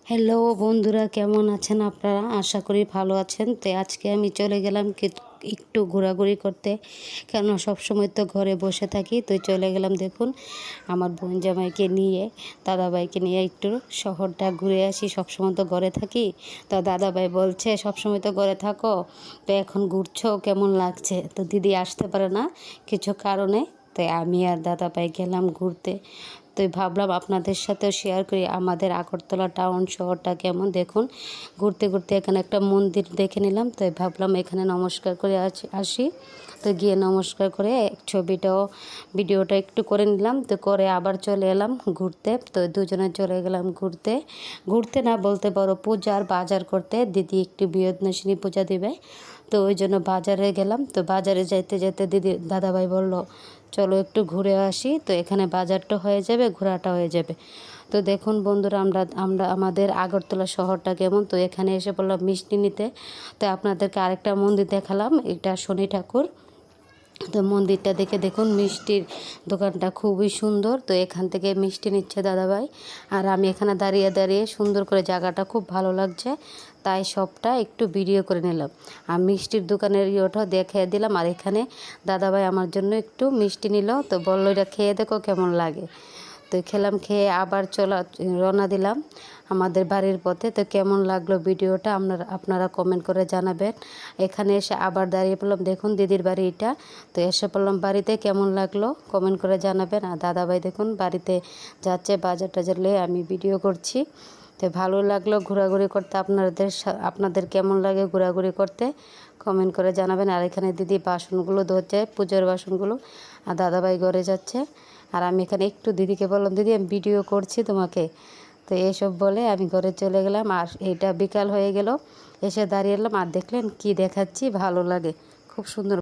Hello বন্ধুরা, কেমন আছেন আপনারা? আশা করি ভালো আছেন। তো আজকে আমি চলে গেলাম একটু ঘোরাঘুরি করতে, কেননা সবসময় তো ঘরে বসে থাকি। তো চলে গেলাম, দেখুন আমার বোন জামাইকে নিয়ে, দাদাভাইকে নিয়ে একটু শহরটা ঘুরে আসি। সবসময় তো ঘরে থাকি। তো দাদাভাই বলছে সবসময় তো ঘরে থাকো, তো এখন ঘুরছো, কেমন লাগছে? তো দিদি আসতে পারে না কিছু কারণে, তাই আমি আর দাদাভাই গেলাম ঘুরতে। তো ভাবলাম আপনাদের সাথেও শেয়ার করি আমাদের আগরতলা টাউন শহরটা কেমন। দেখুন ঘুরতে ঘুরতে এখানে একটা মন্দির দেখে নিলাম, তাই ভাবলাম এখানে নমস্কার করে আসি। তো গিয়ে নমস্কার করে ভিডিওটা একটু করে নিলাম। তো করে আবার চলে এলাম ঘুরতে। তো দুজনে চলে গেলাম ঘুরতে ঘুরতে না বলতে পারো, পূজার বাজার করতে। দিদি একটু বৃহস্পতি পূজা দিবে, তো ওই জন্য বাজারে গেলাম। তো বাজারে যাইতে যেতে দাদাভাই বলল চলো একটু ঘুরে আসি। তো এখানে বাজারটা হয়ে যাবে, ঘোরাটা হয়ে যাবে। তো দেখুন বন্ধুরা, আমরা আমাদের আগরতলা শহরটা কেমন। তো এখানে এসে বললাম মিষ্টি নিতে। তো আপনাদেরকে আরেকটা মন্দির দেখালাম, এটা শনি ঠাকুর। তো মন্দিরটা দেখে দেখুন, মিষ্টির দোকানটা খুবই সুন্দর। তো এখান থেকে মিষ্টি নিচ্ছে দাদাভাই, আর আমি এখানে দাঁড়িয়ে দাঁড়িয়ে সুন্দর করে, জায়গাটা খুব ভালো লাগছে, তাই সবটা একটু ভিডিও করে নিলাম। আর মিষ্টির দোকানের ইয়েটা দেখিয়ে দিলাম। আর এখানে দাদাভাই আমার জন্য একটু মিষ্টি নিল, তো বললো এটা খেয়ে দেখো কেমন লাগে। তো খেলাম, খেয়ে আবার রওনা দিলাম আমাদের বাড়ির পথে। তো কেমন লাগলো ভিডিওটা আপনারা কমেন্ট করে জানাবেন। এখানে এসে আবার দাঁড়িয়ে পড়লাম, দেখুন দিদির বাড়ি এটা। তো এসে পড়লাম বাড়িতে, কেমন লাগলো কমেন্ট করে জানাবেন। আর দাদাভাই দেখুন বাড়িতে যাচ্ছে, বাজার টাজার নিয়ে আমি ভিডিও করছি। তো ভালো লাগলো ঘোরাঘুরি করতে। আপনাদের কেমন লাগে ঘোরাঘুরি করতে কমেন্ট করে জানাবেন। আর এখানে দিদি বাসনগুলো ধরছে, পুজোর বাসনগুলো, আর দাদাভাই ঘরে যাচ্ছে। আর আমি এখানে একটু দিদিকে বললাম, দিদি আমি ভিডিও করছি তোমাকে। তো এসব বলে আমি ঘরে চলে গেলাম। আর এটা বিকাল হয়ে গেল, এসে দাঁড়িয়ে এলাম। আর দেখলেন কি দেখাচ্ছি, ভালো লাগে, খুব সুন্দর।